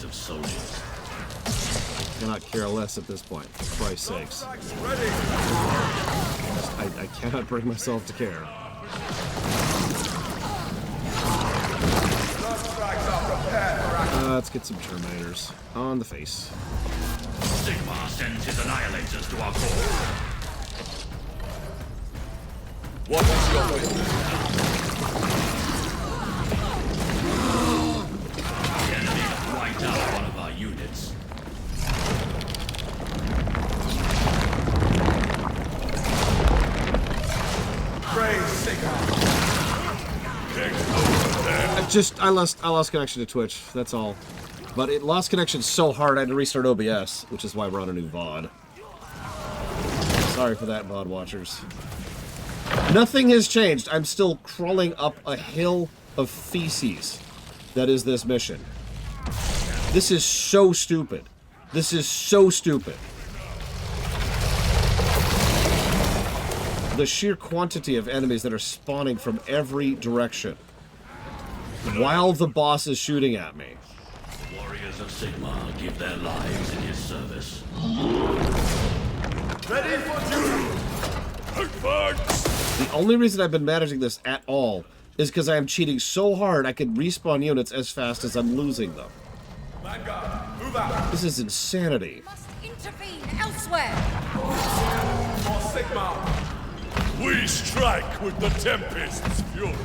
of soldiers. I cannot care less at this point, for Christ's sakes. I cannot bring myself to care. Let's get some Terminators on the face. Sigmar sends his annihilators to our core. What is your way? The enemy has wiped out one of our units. Praise Sigmar. I lost connection to Twitch, that's all. But it lost connection so hard I had to restart OBS, which is why we're on a new VOD. Sorry for that, VOD watchers. Nothing has changed. I'm still crawling up a hill of feces. That is this mission. This is so stupid. This is so stupid. The sheer quantity of enemies that are spawning from every direction while the boss is shooting at me. The warriors of Sigmar give their lives in his service. Ready for duty! Advance! The only reason I've been managing this at all is because I am cheating so hard I can respawn units as fast as I'm losing them. Vanguard, move out! This is insanity. Must intervene elsewhere. For Sigmar! We strike with the Tempest's fury!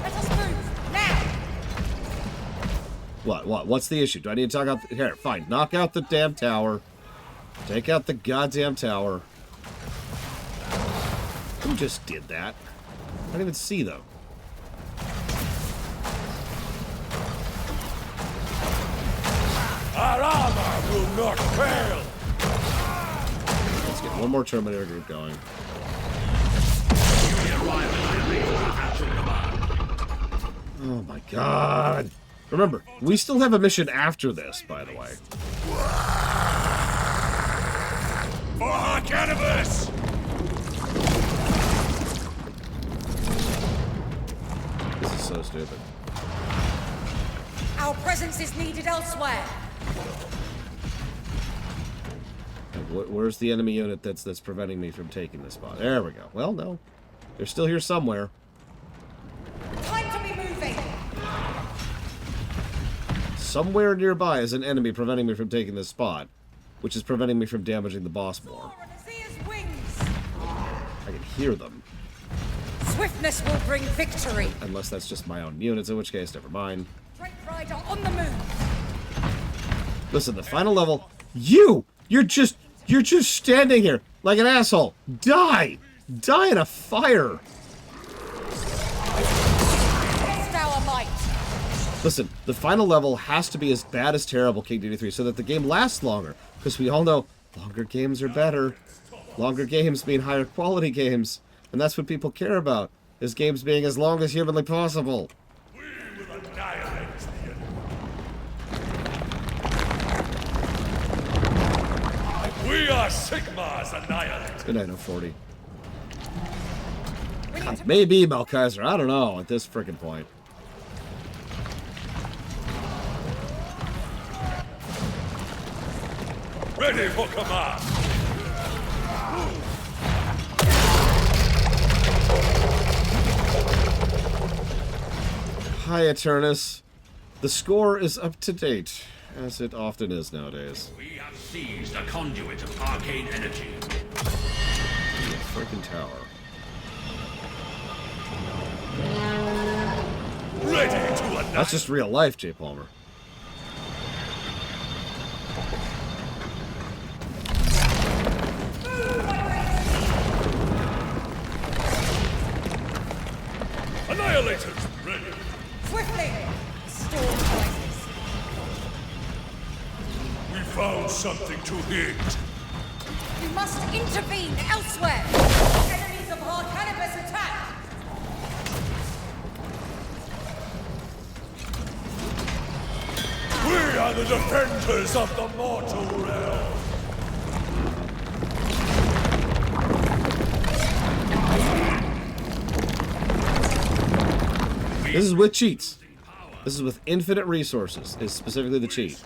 Let us move now. What? What's the issue? Do I need to talk out? Here, fine. Knock out the damn tower. Take out the goddamn tower. Who just did that? I didn't even see them. Our armor will not fail! Let's get one more Terminator group going. Oh my god. Remember, we still have a mission after this, by the way. For our cannabis! This is so stupid. Our presence is needed elsewhere. Where's the enemy unit that's preventing me from taking this spot? There we go. Well, no. They're still here somewhere. Time to be moving. Somewhere nearby is an enemy preventing me from taking this spot, which is preventing me from damaging the boss more. Azir's wings. I can hear them. Swiftness will bring victory. Unless that's just my own units, in which case, never mind. Drake Rider on the move. Listen, the final level... You're just standing here like an asshole. Die! Die in a fire! Test our might. Listen, the final level has to be as bad as terrible King Duty 3 so that the game lasts longer. Because we all know longer games are better. Longer games mean higher quality games. And that's what people care about, is games being as long as humanly possible. We will annihilate the enemy. We are Sigmar's annihilators. Good night, 040. Maybe Malkaiser, I don't know at this frickin' point. Ready for command. Hi, Eternus. The score is up to date, as it often is nowadays. We have seized a conduit of arcane energy. The frickin' tower. Ready to annihilate. That's just real life, J. Palmer. Annihilators ready. Swiftly. Storm rises. We found something to hit. We must intervene elsewhere. Enemies of our cannabis attack. We are the defenders of the mortal realm. This is with cheats. This is with infinite resources, is specifically the cheat.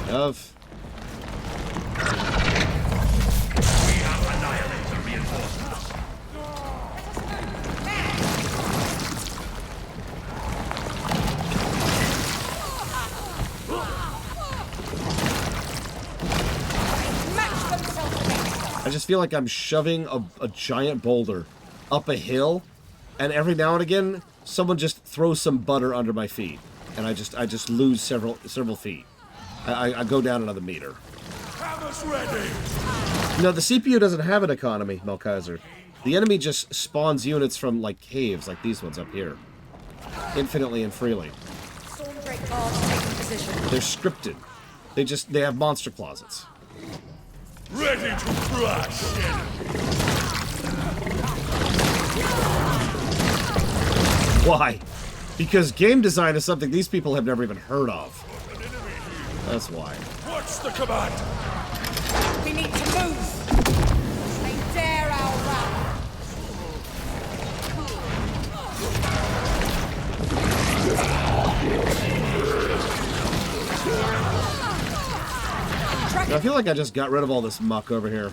Of. We have annihilator reinforcements. Match themselves against us. I just feel like I'm shoving a giant boulder up a hill, and every now and again, someone just throws some butter under my feet, and I just lose several feet. I go down another meter. Hammers ready. No, the CPU doesn't have an economy, Melkaiser. The enemy just spawns units from, like, caves, like these ones up here. Infinitely and freely. Stormdrake guards taking position. They're scripted. They have monster closets. Ready to crush. Why? Because game design is something these people have never even heard of. That's why. What's the command? We need to move. They dare our wrath. I feel like I just got rid of all this muck over here.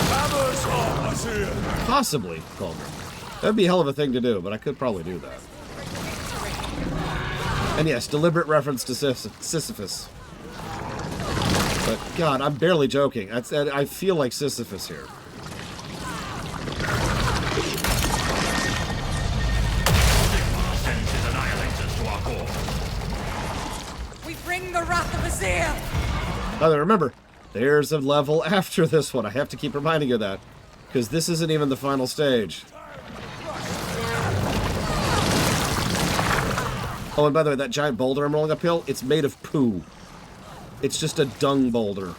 Hammers on us here. Possibly, Culver. That'd be a hell of a thing to do, but I could probably do that. And yes, deliberate reference to Sisyphus. But, God, I'm barely joking. I feel like Sisyphus here. Sigmar sends his annihilators to our core. We bring the wrath of Azir. Now, remember, there's a level after this one. I have to keep reminding you of that. Because this isn't even the final stage. Oh, and by the way, that giant boulder I'm rolling uphill, it's made of poo. It's just a dung boulder.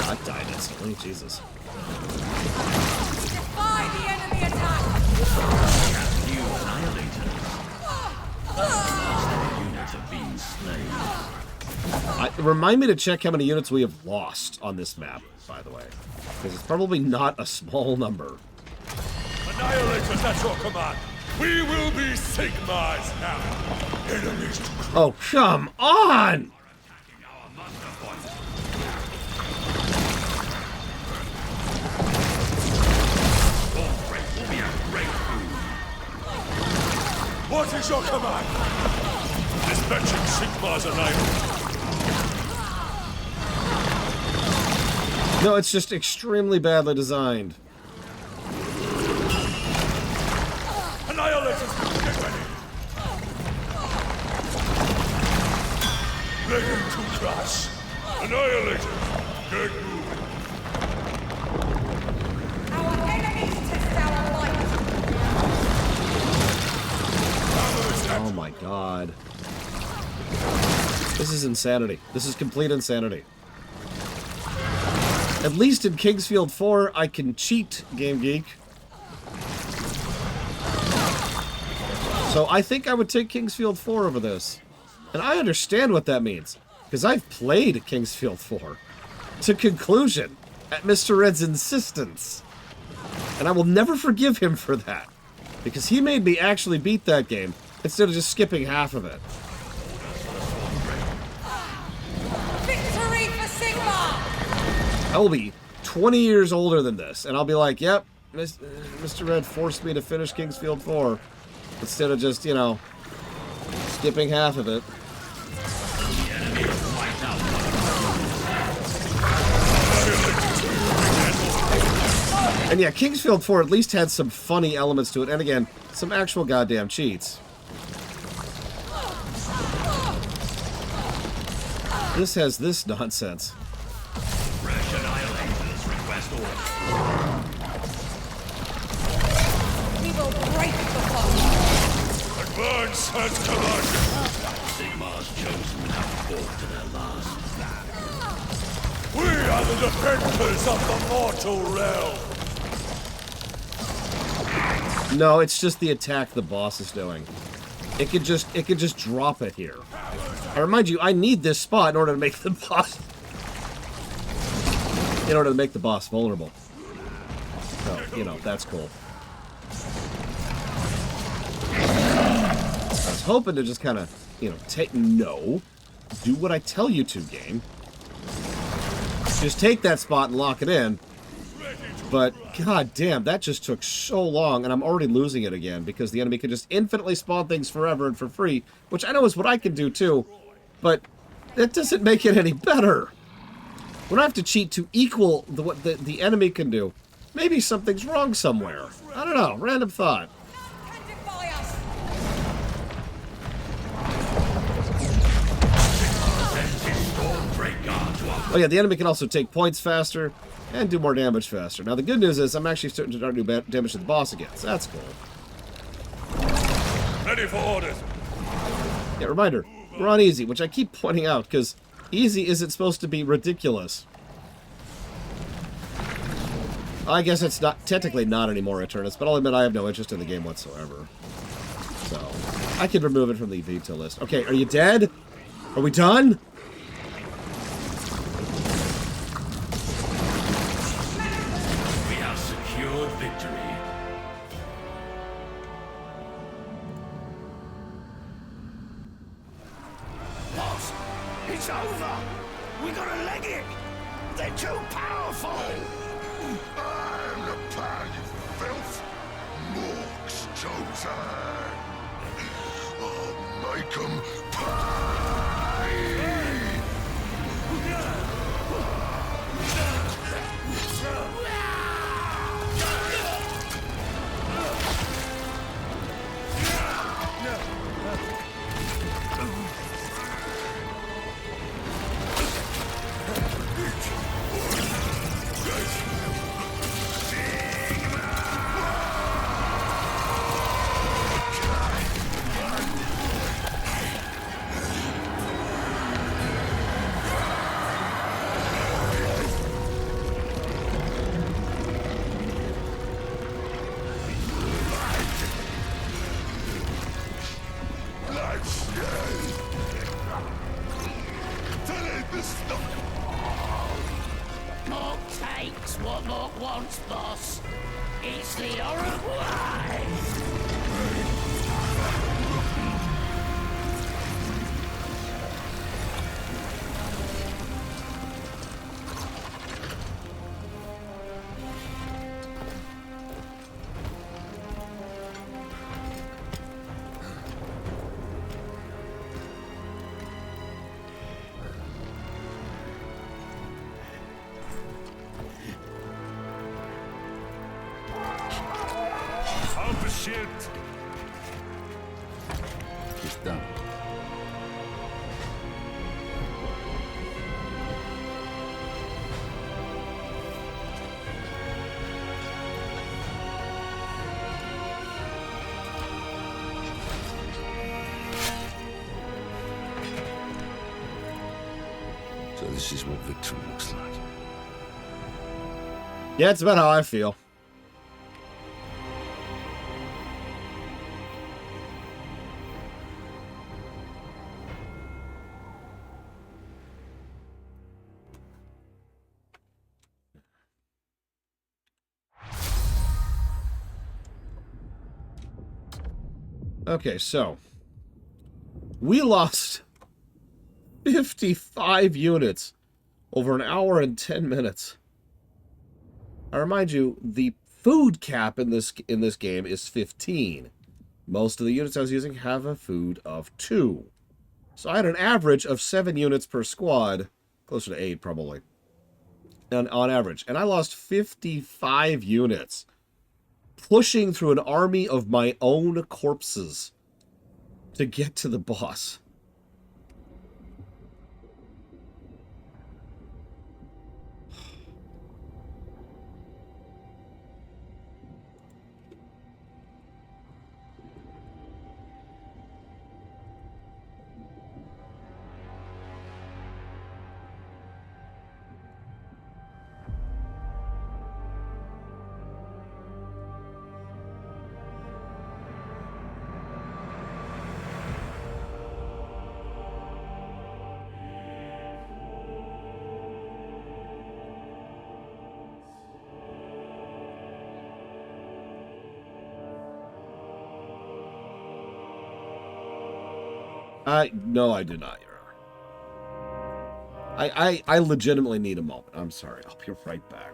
I died instantly, Jesus. Defy the enemy attack. New annihilators. Their units have been slain. Remind me to check how many units we have lost on this map, by the way. Because it's probably not a small number. Annihilators at your command. We will be Sigmar's now. Enemies to Oh, come on! Attacking our muster point. Stormdrake will be a great boon. What is your command? Dispatching Sigmar's annihilator. No, it's just extremely badly designed. Annihilators, get ready. Ready to crush. Annihilators, get moving. Our enemies test our light. Oh my god. This is insanity. This is complete insanity. At least in Kingsfield 4, I can cheat, Game Geek. So I think I would take Kingsfield 4 over this. And I understand what that means. Because I've played Kingsfield 4 to conclusion at Mr. Red's insistence. And I will never forgive him for that. Because he made me actually beat that game instead of just skipping half of it. Victory for Sigmar. I will be 20 years older than this, and I'll be like, yep, Mr. Red forced me to finish Kingsfield 4 instead of just, you know, skipping half of it. The enemy is wiped out. And yeah, Kingsfield 4 at least had some funny elements to it, and again, some actual goddamn cheats. This has this nonsense. Fresh annihilators request order. We will break the foe. Advance has command. Sigmar's chosen have fought to their last. We are the defenders of the mortal realm. No, it's just the attack the boss is doing. it could just drop it here. I remind you, I need this spot in order to make the boss vulnerable. So, you know, that's cool. I was hoping to just kind of, you know, do what I tell you to, game. Just take that spot and lock it in. But, god damn, that just took so long, and I'm already losing it again, because the enemy can just infinitely spawn things forever and for free, which I know is what I can do too, but that doesn't make it any better. When I have to cheat to equal what the enemy can do, maybe something's wrong somewhere. I don't know, random thought. Oh yeah, the enemy can also take points faster and do more damage faster. Now the good news is I'm actually starting to do damage to the boss again, so that's cool. Ready for orders. Yeah, reminder, we're on easy, which I keep pointing out, because easy isn't supposed to be ridiculous. I guess it's not technically not anymore, Eternus, but I'll admit I have no interest in the game whatsoever. So, I can remove it from the veto list. Okay, are you dead? Are we done? Victory. Boss, it's over. We gotta leg it. They're too powerful. I'm the power, you filth. Mork's chosen. I'll make 'em pay. What Mork wants, boss. It's the Uruguay. Shit. It's done. So this is what victory looks like. Yeah, it's about how I feel. Okay, so we lost 55 units over an hour and 10 minutes. I remind you, the food cap in this game is 15. Most of the units I was using have a food of 2. So I had an average of 7 units per squad, closer to 8 probably, on average. And I lost 55 units. Pushing through an army of my own corpses to get to the boss. No, I do not, Your Honor. I legitimately need a moment. I'm sorry. I'll be right back.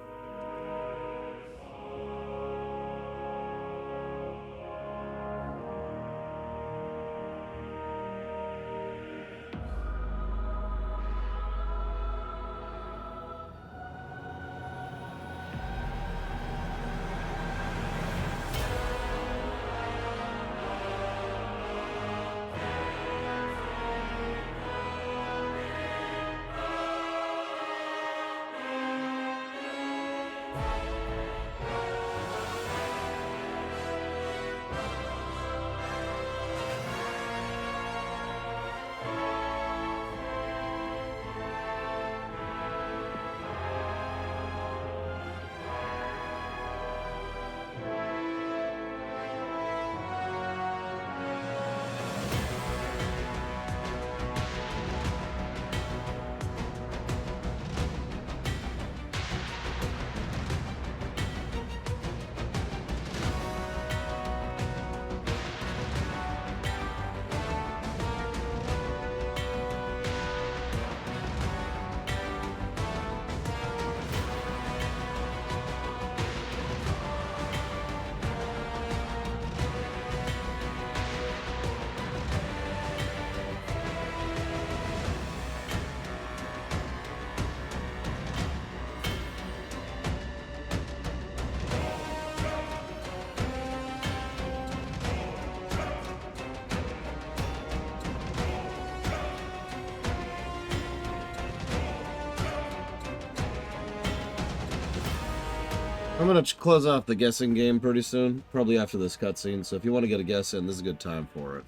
I'm going to close off the guessing game pretty soon, probably after this cutscene, so if you want to get a guess in, this is a good time for it.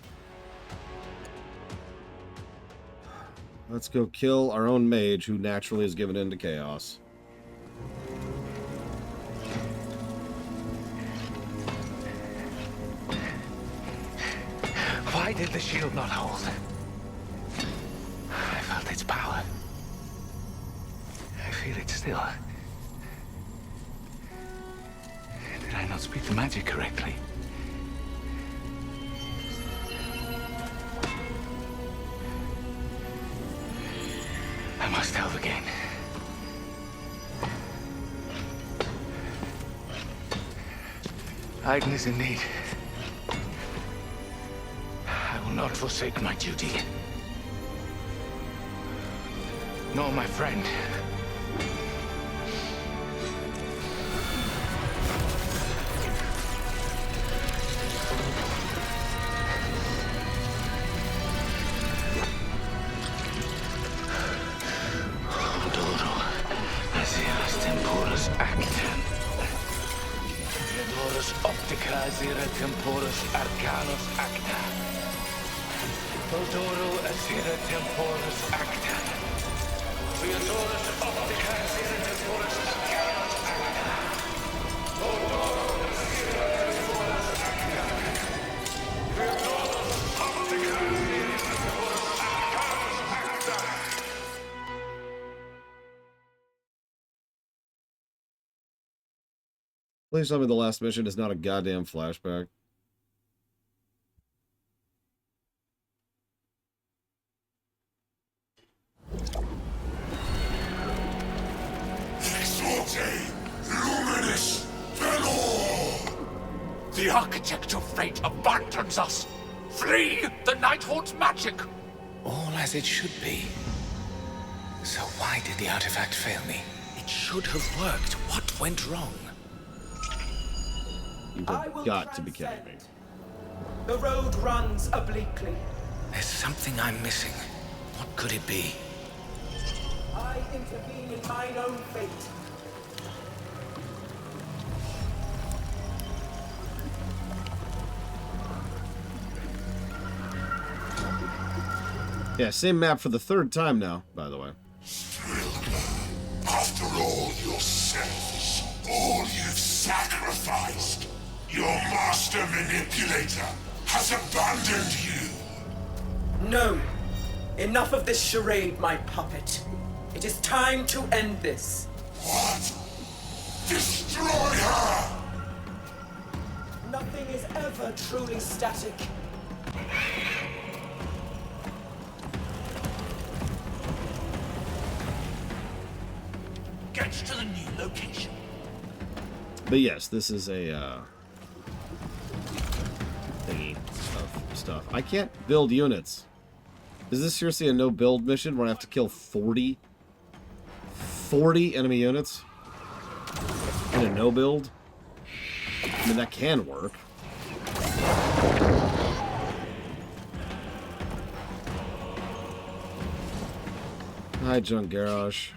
Let's go kill our own mage, who naturally is given into chaos. Why did the shield not hold? I felt its power. I feel it still. Did I not speak the magic correctly? I must delve again. Aiden is in need. I will not forsake my duty. Nor my friend. Temporis Arcanus Acta. Todoro Asira Temporis Acta. Theodorus Optica Asira Temporis Arcanus Acta. Todoro Asira Temporis Acta. Theodorus Optica Asira Temporis Arcanus Acta. Please tell me the last mission is not a goddamn flashback. Luminous Valor! The architect of fate abandons us! Flee! The Night Haunt's magic! All as it should be. So why did the artifact fail me? It should have worked. What went wrong? You've got to be kidding me. The road runs obliquely. There's something I'm missing. What could it be? I intervene in mine own fate. Yeah, same map for the third time now, by the way. After all your selfish, all you've sacrificed, your master manipulator has abandoned you. No. Enough of this charade, my puppet. It is time to end this. What? Destroy her! Nothing is ever truly static. Get to the new location. But yes, this is a thingy stuff. I can't build units. Is this seriously a no build mission where I have to kill 40 enemy units in a no build? I mean, that can work. Hi, Junk Garage.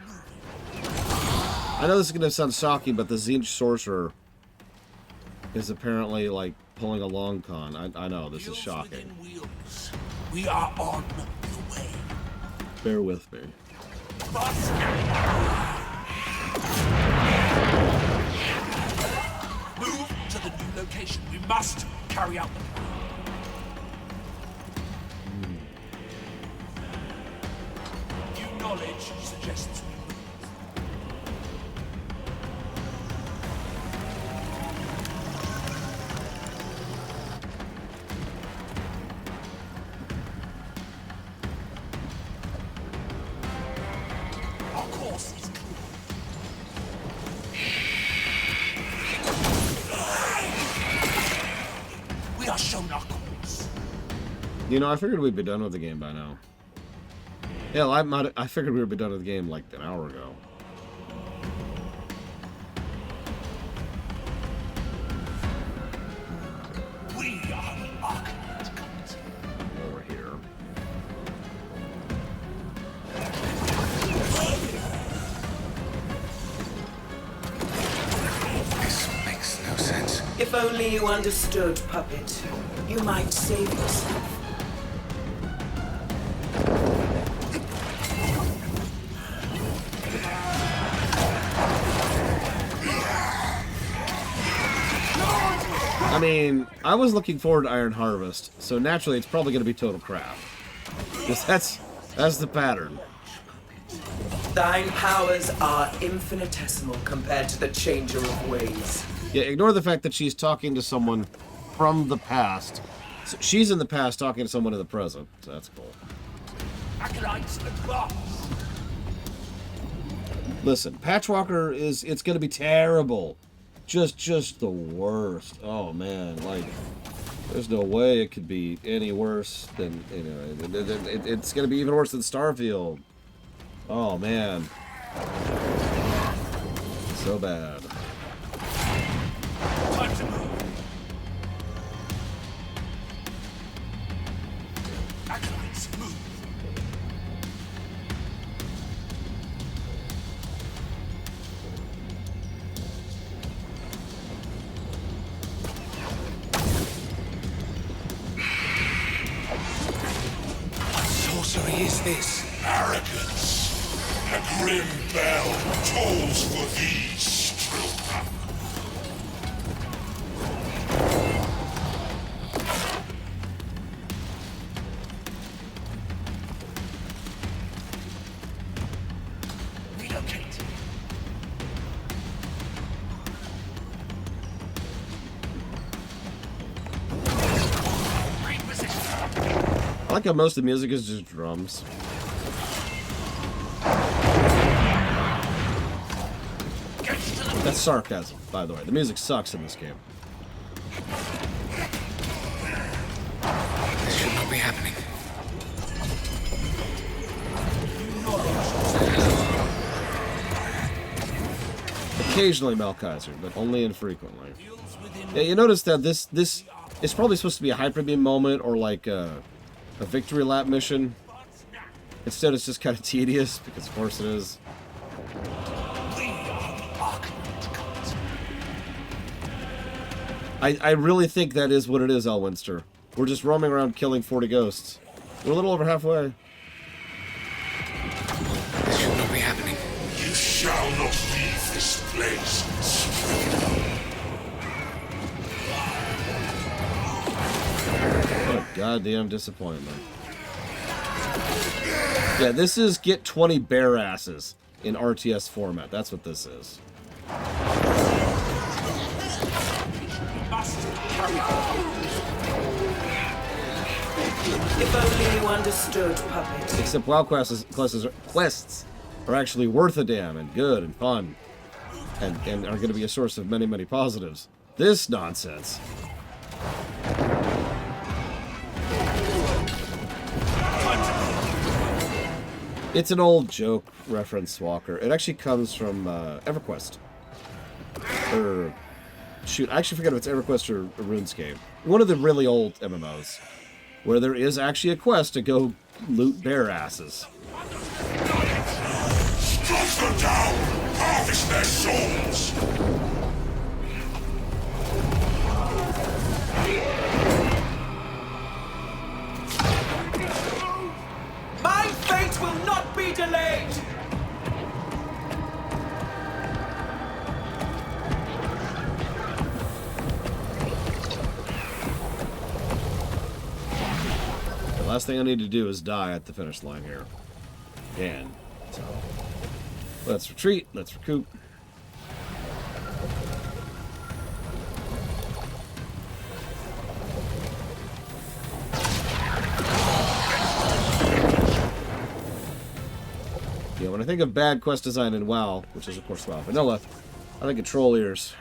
I know this is going to sound shocking, but the Zinch Sorcerer is apparently, like, pulling a long con. I know, this is shocking. We are on the way. Bear with me. Move to the new location. We must carry out the plan. New knowledge suggests we our course is clear. We are shown our course. You know, I figured we'd be done with the game by now. Hell, I figured we would be done with the game like an hour ago. We are the Arcanite Cult. Over here. This makes no sense. If only you understood, puppet, you might save yourself. I mean, I was looking forward to Iron Harvest, so naturally it's probably going to be total crap. Because that's the pattern. Thine powers are infinitesimal compared to the changer of ways. Yeah, ignore the fact that she's talking to someone from the past. So she's in the past talking to someone in the present, so that's cool. Acolytes advance. Listen, Patchwalker it's going to be terrible. Just the worst. Oh man, like there's no way it could be any worse than, you know, it's going to be even worse than Starfield. Oh man. So bad. Time to move. Acolytes move. Sorcery is this? Arrogance. A grim bell tolls for thee, Strelka. Relocate. I like how most of the music is just drums. That's sarcasm, by the way. The music sucks in this game. This should not be happening. Occasionally Malkaiser, but only infrequently. Yeah, you notice that this is probably supposed to be a hyper beam moment or like a victory lap mission. Instead, it's just kind of tedious because, of course, it is. I really think that is what it is, Elwinster. We're just roaming around killing 40 ghosts. We're a little over halfway. This should not be happening. You shall not leave this place, Strelka. What a goddamn disappointment. Yeah, this is get 20 bare asses in RTS format. That's what this is. If only you understood, puppet. Except WoW quests are actually worth a damn and good and fun and are going to be a source of many, many positives. This nonsense. It's an old joke reference, Walker. It actually comes from EverQuest. Or, shoot, I actually forget if it's EverQuest or RuneScape. One of the really old MMOs. Where there is actually a quest to go loot bear asses. Strike them down! Harvest their souls! My fate will not be delayed! The last thing I need to do is die at the finish line here. Again. So, let's retreat, let's recoup. Yeah, when I think of bad quest design in WoW, which is of course WoW Vanilla, I think of troll ears.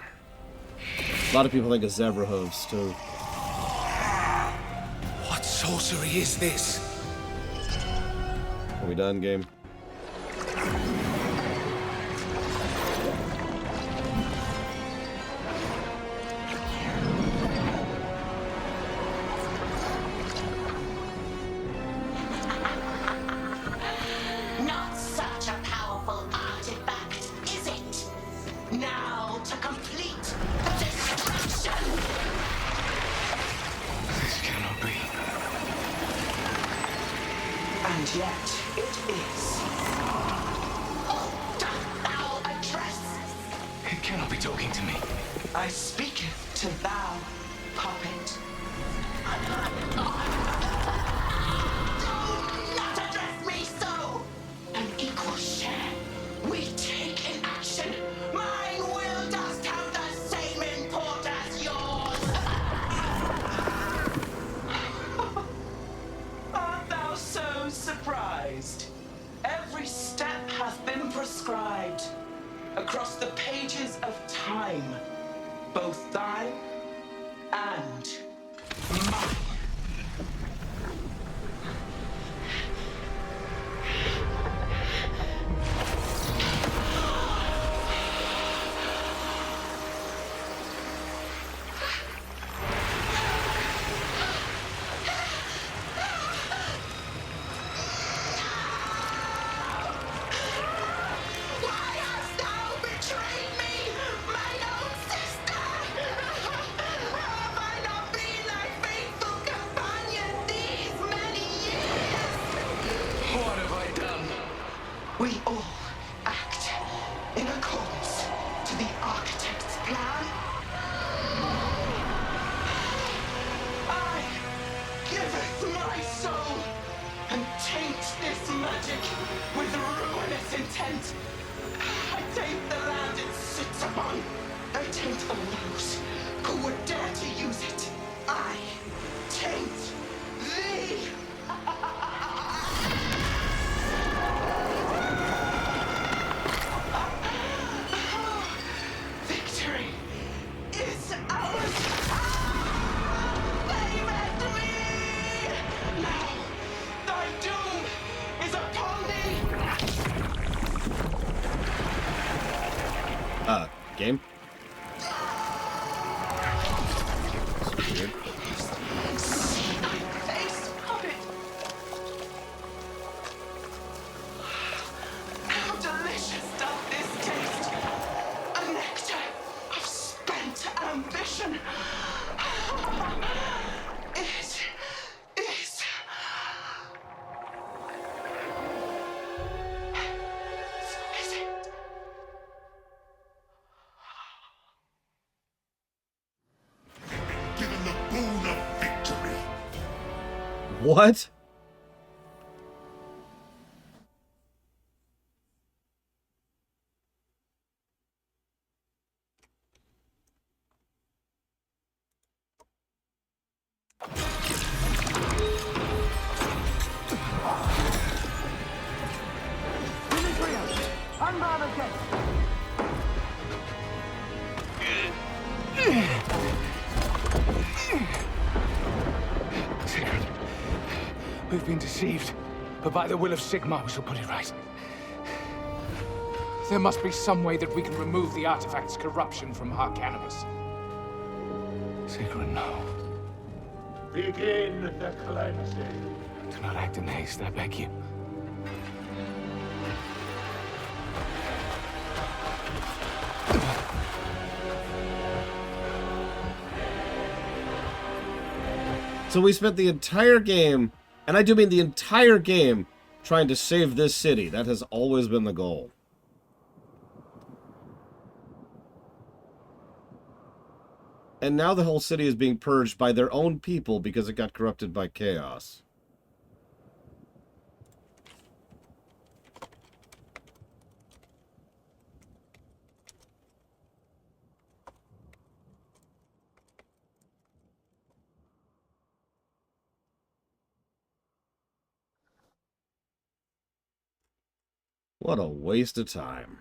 A lot of people think of zebra hooves too. What sorcery is this? Are we done, game? Not such a powerful artifact, is it? Now to complete the destruction! This cannot be. And yet, it is. Who dost thou address? It cannot be talking to me. I speaketh to thou, puppet. Do not address me so! An equal share. We take in action. Mine will dost have the same import as yours. Art thou so surprised? Every step hath been prescribed across the pages of time, both thine and mine. Why hast thou betrayed me, mine own sister? Have I not been thy faithful companion these many years? What have I done? We all act in accordance to the architect's plan. I giveth my soul and taint this magic with ruinous intent. I taint the land it sits upon. I taint all those who would dare to use it. I taint thee. Victory is ours. Favor me! Now, thy doom is upon thee. Game? Weird. See thy face, puppet. How delicious doth this taste! A nectar of spent ambition. It is. Is it? Given the boon of victory. What? Sigmar again! Sigurd, we've been deceived, but by the will of Sigmar, we shall put it right. There must be some way that we can remove the artifact's corruption from our cannabis. Sigurd, no. Begin the cleansing. Do not act in haste, I beg you. So we spent the entire game, and I do mean the entire game, trying to save this city. That has always been the goal. And now the whole city is being purged by their own people because it got corrupted by chaos. What a waste of time.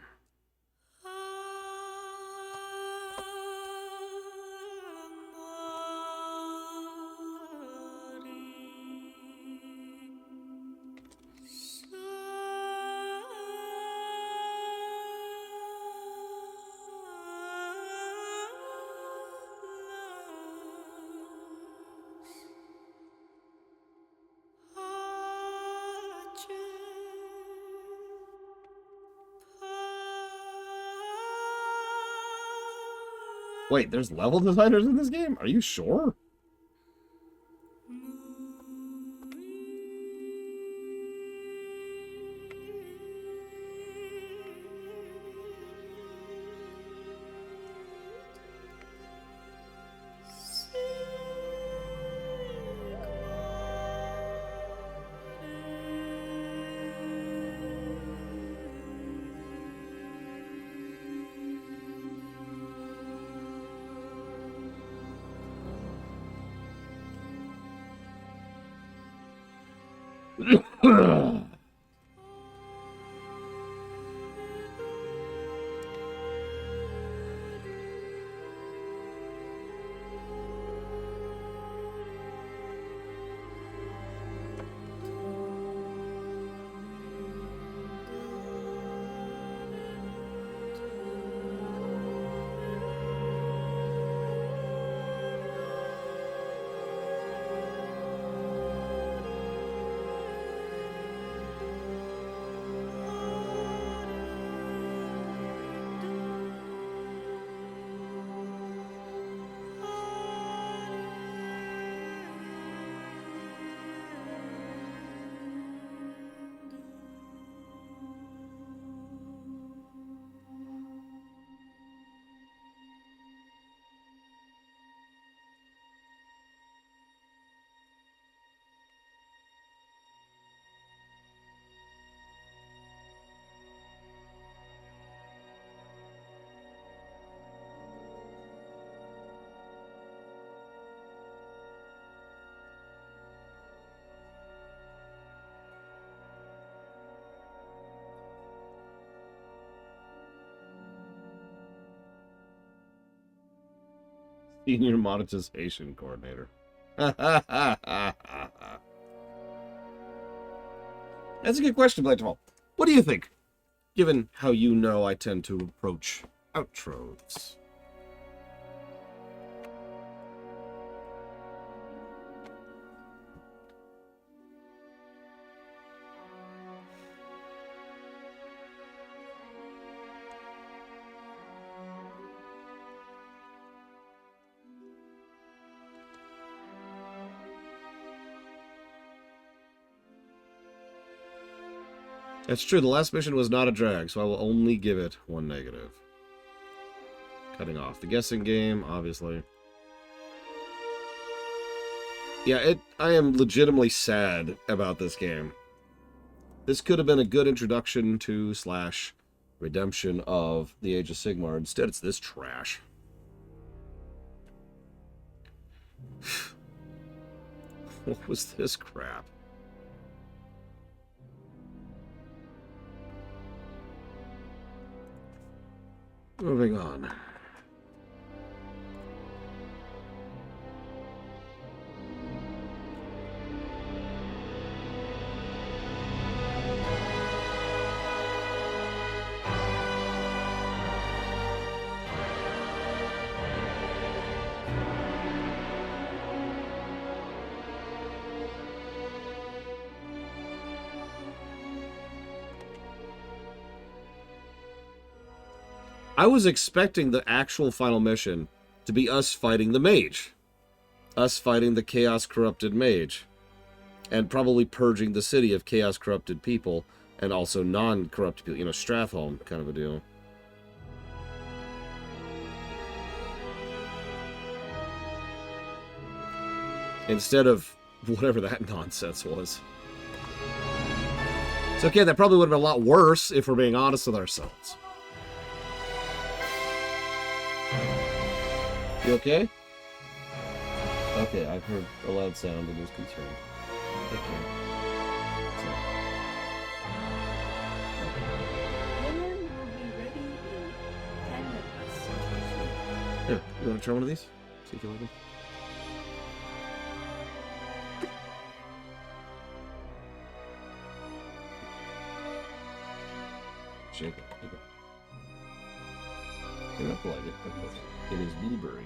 Wait, there's level designers in this game? Are you sure? Senior monetization coordinator. That's a good question, Blightfall. What do you think? Given how you know I tend to approach outros. That's true, the last mission was not a drag, so I will only give it one negative. Cutting off the guessing game, obviously. Yeah, I am legitimately sad about this game. This could have been a good introduction to / redemption of the Age of Sigmar. Instead, it's this trash. What was this crap? Moving on. I was expecting the actual final mission to be us fighting the mage. Us fighting the chaos-corrupted mage. And probably purging the city of chaos-corrupted people and also non-corrupt people. You know, Strathholm kind of a deal. Instead of whatever that nonsense was. It's okay, that probably would have been a lot worse if we're being honest with ourselves. You okay? Okay, I've heard a loud sound and was concerned. Okay. Women will be ready in 10 minutes. Here, you want to try one of these? See if you like them. Shake it. Shake it. You're not like it, but it is blueberry.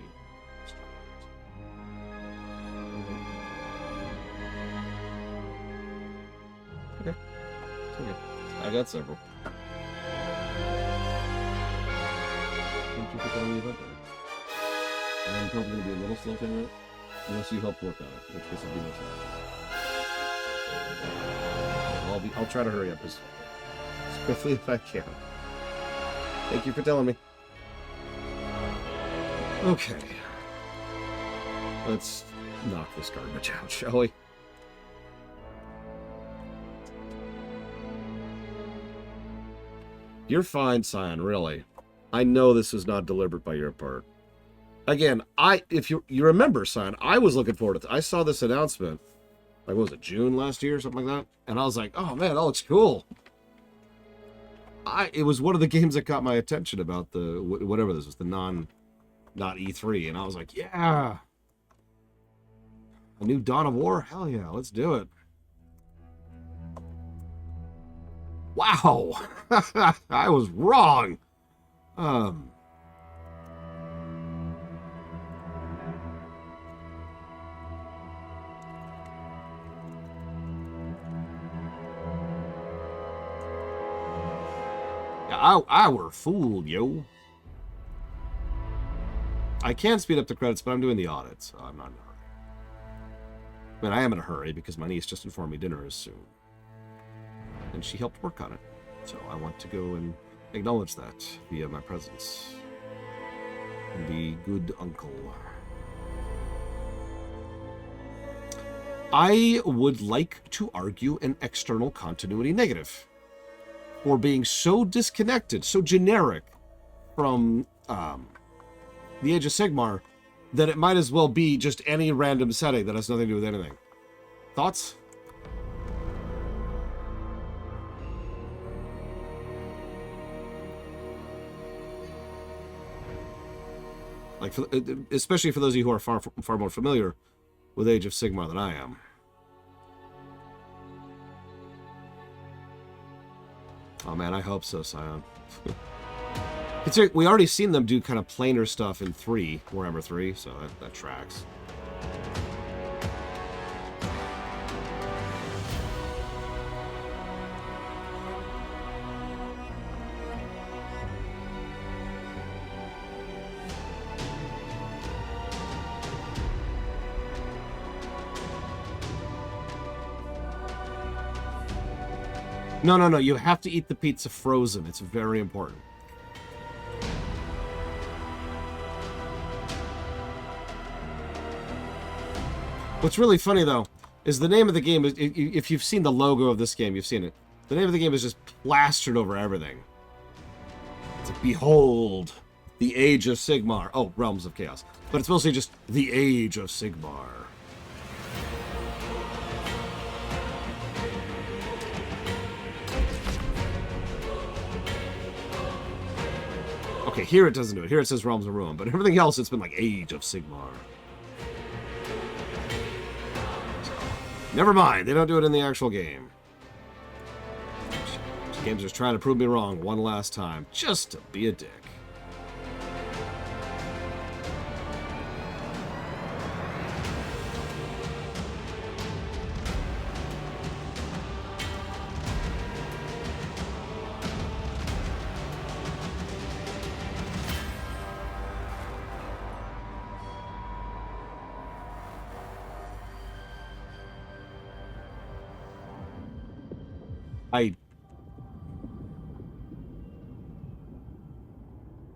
Okay. It's okay. I got several. Thank you for telling me about that. And I'm probably going to be a little slow on it, unless you help work on it, which case will be much better. I'll try to hurry up as quickly as I can. Thank you for telling me. Okay. Let's knock this garbage out, shall we? You're fine, Scion, really. I know this was not deliberate by your part. Again, if you remember, Scion, I was looking forward to it. I saw this announcement, like, what was it, June last year or something like that? And I was like, oh man, that looks cool. It was one of the games that caught my attention about the, whatever this was, the not E3. And I was like, yeah. A new Dawn of War? Hell yeah, let's do it. Wow. I was wrong. I were fooled, yo. I can speed up the credits, but I'm doing the audit, so I'm not in a hurry. I mean, I am in a hurry because my niece just informed me dinner is soon. And she helped work on it. So I want to go and acknowledge that via my presence. And be good uncle. I would like to argue an external continuity negative. For being so disconnected, so generic from the Age of Sigmar, that it might as well be just any random setting that has nothing to do with anything. Thoughts? Like, especially for those of you who are far more familiar with Age of Sigmar than I am. Oh man, I hope so, Scion. Considering we already seen them do kind of planar stuff in Warhammer 3, so that tracks. No, you have to eat the pizza frozen. It's very important. What's really funny, though, is the name of the game, if you've seen the logo of this game, you've seen it. The name of the game is just plastered over everything. It's like, behold, the Age of Sigmar. Oh, Realms of Chaos. But it's mostly just the Age of Sigmar. Okay, Okay, here it doesn't do it. Here it says Realms of Ruin, but everything else it's been like Age of Sigmar. Never mind, they don't do it in the actual game. This game's just trying to prove me wrong one last time, just to be a dick.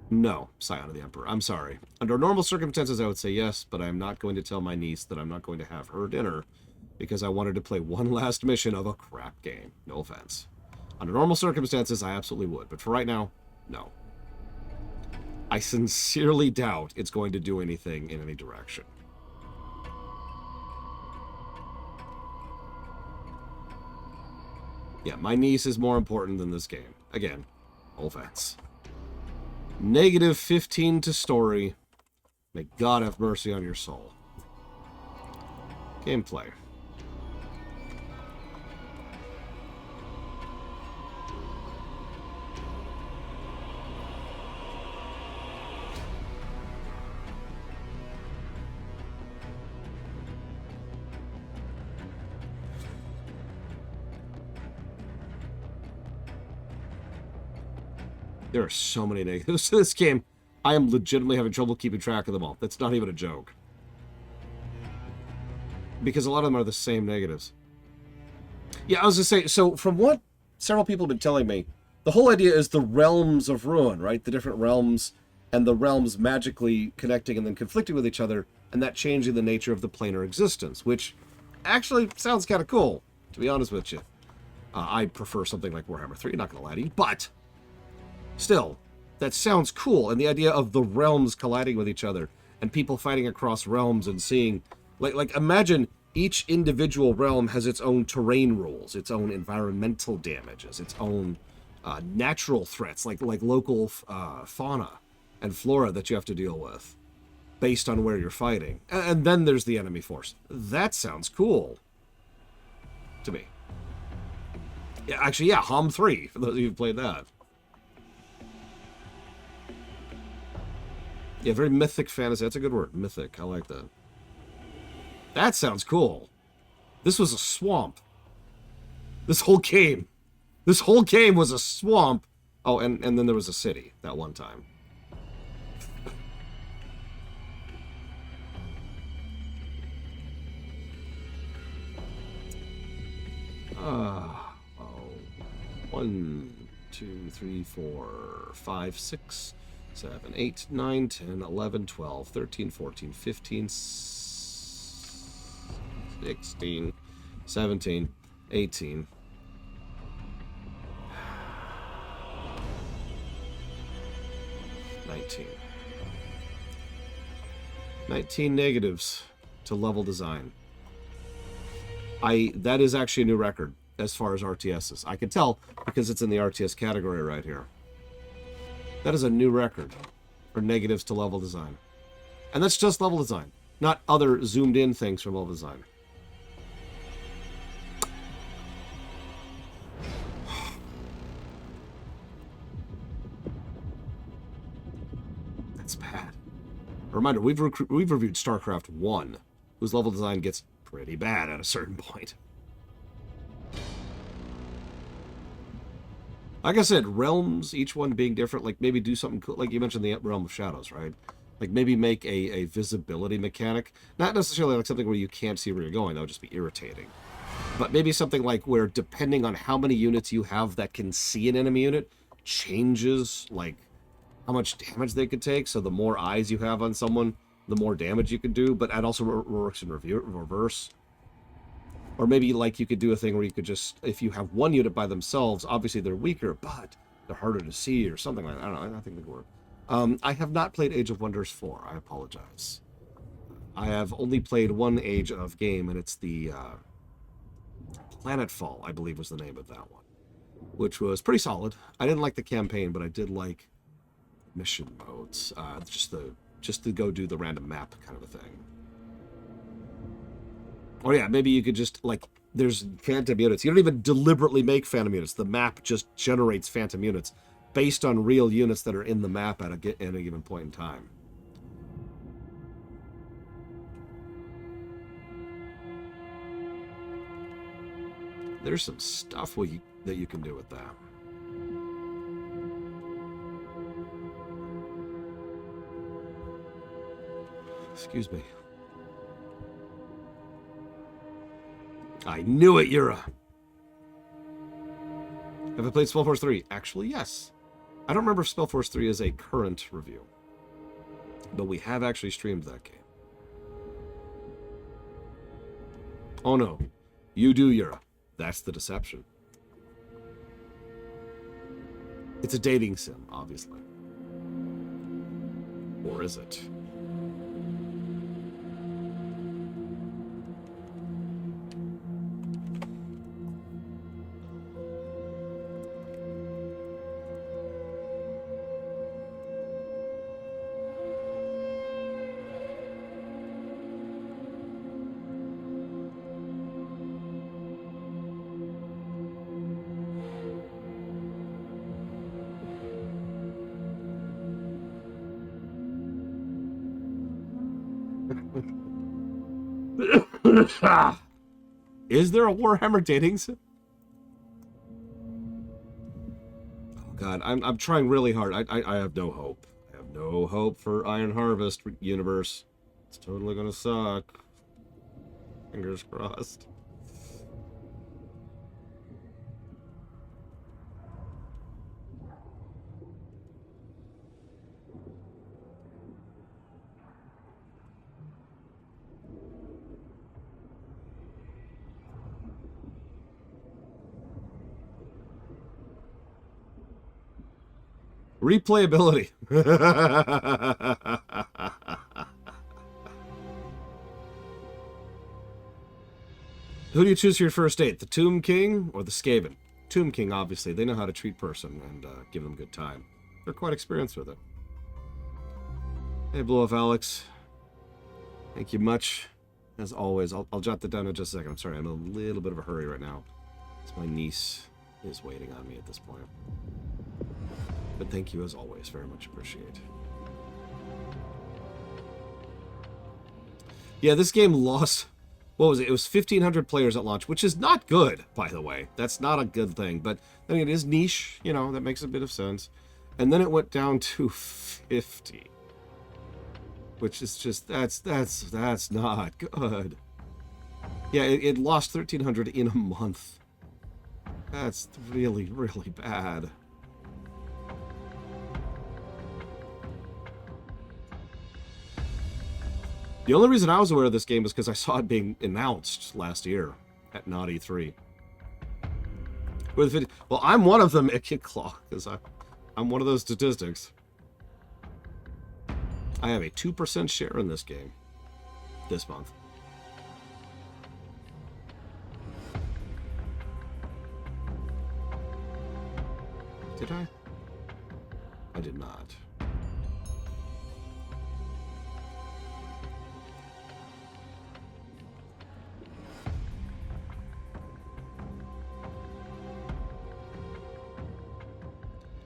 No, Scion of the Emperor. I'm sorry. Under normal circumstances, I would say yes, but I'm not going to tell my niece that I'm not going to have her dinner because I wanted to play one last mission of a crap game. No offense. Under normal circumstances, I absolutely would, but for right now, no. I sincerely doubt it's going to do anything in any direction. Yeah, my niece is more important than this game. Again, no offense. Negative 15 to story. May God have mercy on your soul. Gameplay. There are so many negatives to this game. I am legitimately having trouble keeping track of them all. That's not even a joke. Because a lot of them are the same negatives. Yeah, I was going to say, so from what several people have been telling me, the whole idea is the realms of ruin, right? The different realms and the realms magically connecting and then conflicting with each other, and that changing the nature of the planar existence, which actually sounds kind of cool, to be honest with you. I prefer something like Warhammer 3, not going to lie to you, but still, that sounds cool, and the idea of the realms colliding with each other and people fighting across realms and seeing, like imagine each individual realm has its own terrain rules, its own environmental damages, its own natural threats, like local fauna and flora that you have to deal with based on where you're fighting. And then there's the enemy force. That sounds cool to me. Yeah, actually, yeah, HOM 3, for those of you who've played that. Yeah, very mythic fantasy. That's a good word. Mythic. I like that. That sounds cool. This was a swamp. This whole game was a swamp. Oh, and then there was a city that one time. Oh. 1, 2, 3, 4, 5, 6... 7, 8, 9, 10, 11, 12, 13, 14, 15, 16, 17, 18. 19. 19 negatives to level design. That is actually a new record as far as RTSs. I can tell because it's in the RTS category right here. That is a new record for negatives to level design. And that's just level design, not other zoomed in things from level design. That's bad. A reminder, we've reviewed StarCraft 1, whose level design gets pretty bad at a certain point. Like I said, realms, each one being different, like maybe do something cool. Like you mentioned the Realm of Shadows, right? Like maybe make a visibility mechanic. Not necessarily like something where you can't see where you're going. That would just be irritating. But maybe something like where depending on how many units you have that can see an enemy unit, changes like how much damage they could take. So the more eyes you have on someone, the more damage you can do. But that also works in reverse. Or maybe like you could do a thing where you could just, if you have one unit by themselves, obviously they're weaker, but they're harder to see or something like that. I don't know. I think it would work. I have not played Age of Wonders 4. I apologize. I have only played one Age of game, and it's the Planetfall, I believe was the name of that one, which was pretty solid. I didn't like the campaign, but I did like mission modes. Just to go do the random map kind of a thing. Oh yeah, maybe you could just, like, there's phantom units. You don't even deliberately make phantom units. The map just generates phantom units based on real units that are in the map at a given point in time. There's some stuff that you can do with that. Excuse me. I knew it, Yura. Have I played Spellforce 3? Actually, yes. I don't remember if Spellforce 3 is a current review, but we have actually streamed that game. Oh no, you do, Yura. That's the deception. It's a dating sim, obviously. Or is it? Is there a Warhammer dating sim? Oh god, I'm trying really hard. I have no hope. I have no hope for Iron Harvest universe. It's totally gonna suck. Fingers crossed. Replayability. Who do you choose for your first date? The Tomb King or the Skaven? Tomb King, obviously. They know how to treat person and give them a good time. They're quite experienced with it. Hey, Blue Off Alex. Thank you much. As always, I'll jot that down in just a second. I'm sorry, I'm in a little bit of a hurry right now. It's my niece is waiting on me at this point. But thank you as always, very much appreciate. Yeah, this game lost, what was it? It was 1,500 players at launch, which is not good, by the way. That's not a good thing, but I mean, it is niche, you know, that makes a bit of sense. And then it went down to 50, which is just, that's not good. Yeah, it lost 1,300 in a month. That's really, really bad. The only reason I was aware of this game was because I saw it being announced last year at Naughty 3. Well, I'm one of them, Kid Claw, because I'm one of those statistics. I have a 2% share in this game this month. Did I? I did not.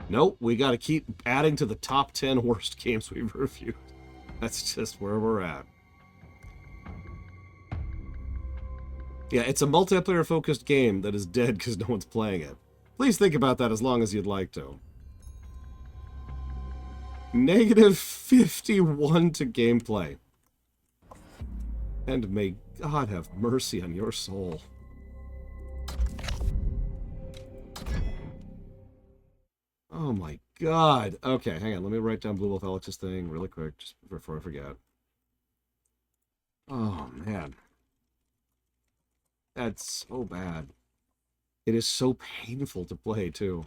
Nope, we got to keep adding to the top 10 worst games we've reviewed. That's just where we're at. Yeah, it's a multiplayer-focused game that is dead because no one's playing it. Please think about that as long as you'd like to. Negative 51 to gameplay. And may God have mercy on your soul. Oh my god. Okay, hang on. Let me write down Blue Wolf Alex's thing really quick, just before I forget. Oh, man. That's so bad. It is so painful to play, too.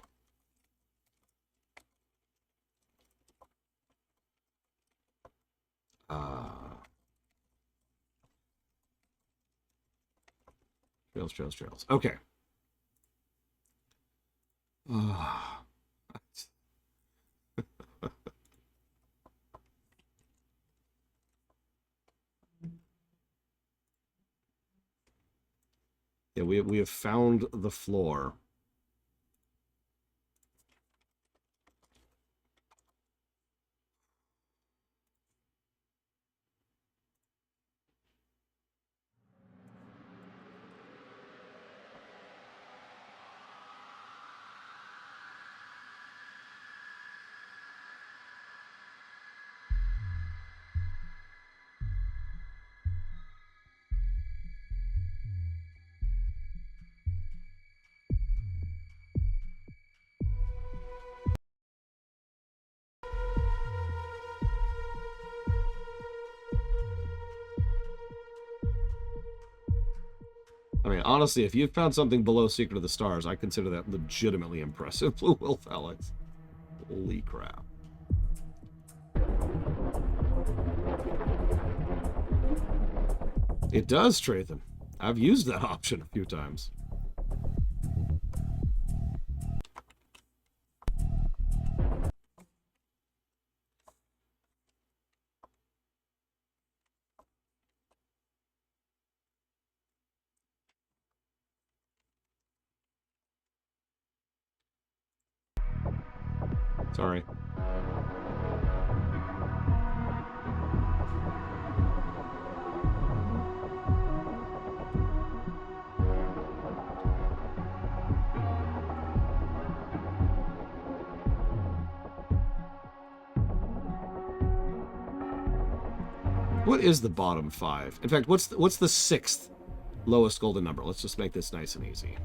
Trails. Okay. we have found the floor. I mean, honestly, if you've found something below Secret of the Stars, I consider that legitimately impressive. Blue Wolf Alex. Holy crap. It does, Trathan. I've used that option a few times. Sorry. What is the bottom 5? In fact, what's the 6th lowest golden number? Let's just make this nice and easy.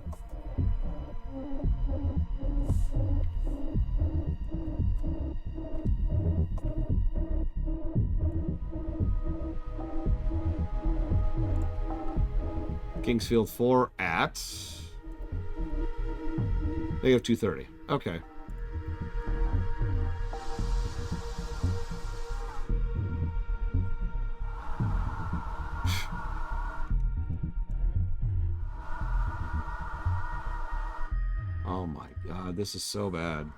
Kingsfield 4 at negative 230. Okay. Oh my god, this is so bad.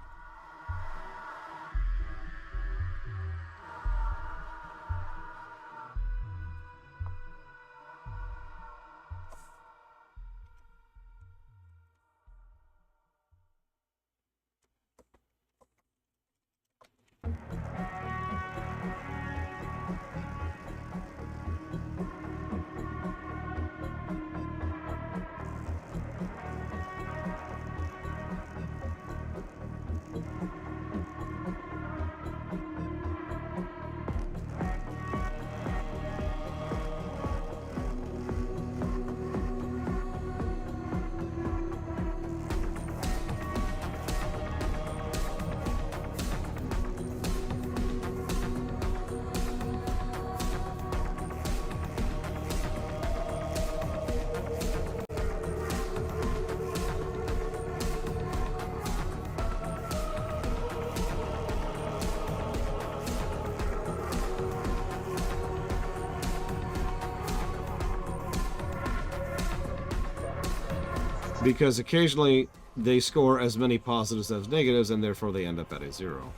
Because occasionally they score as many positives as negatives, and therefore they end up at a 0.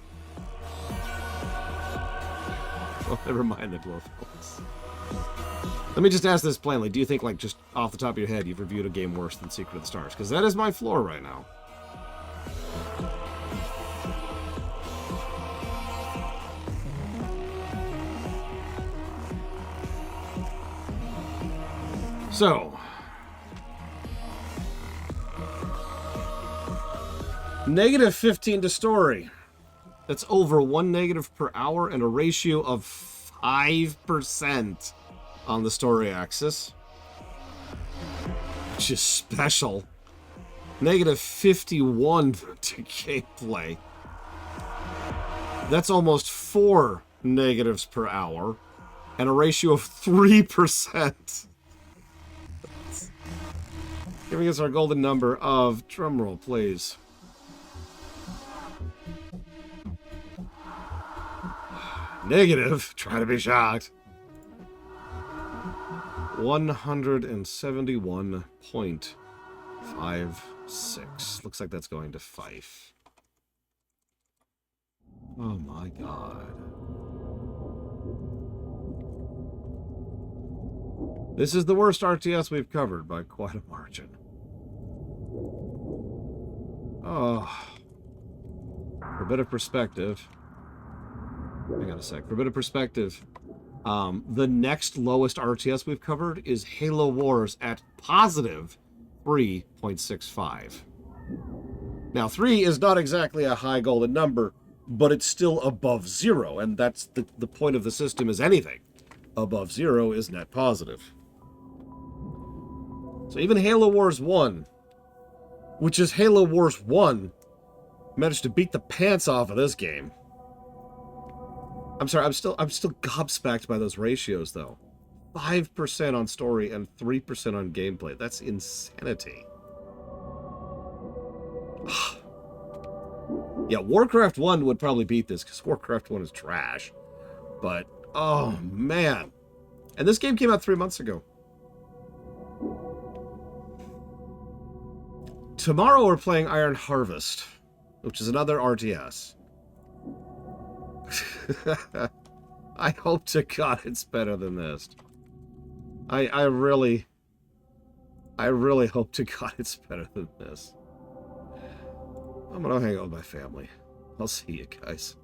Well, never mind the glow films. Let me just ask this plainly. Do you think, like, just off the top of your head, you've reviewed a game worse than Secret of the Stars? Because that is my floor right now. So, negative 15 to story. That's over 1 negative per hour and a ratio of 5% on the story axis, which is special. Negative 51 to gameplay. That's almost 4 negatives per hour and a ratio of 3%. Giving us our golden number of, drumroll please, negative, try to be shocked, 171.56. Looks like that's going to Fife. Oh my god. This is the worst RTS we've covered by quite a margin. Oh. For a bit of perspective. Hang on a sec. For a bit of perspective, the next lowest RTS we've covered is Halo Wars at positive 3.65. Now, 3 is not exactly a high golden number, but it's still above 0, and that's the point of the system is anything above 0 is net positive. So even Halo Wars 1, which is Halo Wars 1, managed to beat the pants off of this game. I'm sorry, I'm still gobsmacked by those ratios, though. 5% on story and 3% on gameplay. That's insanity. Yeah, Warcraft 1 would probably beat this, because Warcraft 1 is trash. But, oh, man. And this game came out 3 months ago. Tomorrow we're playing Iron Harvest, which is another RTS. I hope to God it's better than this. I really hope to God it's better than this. I'm gonna hang out with my family. I'll see you guys.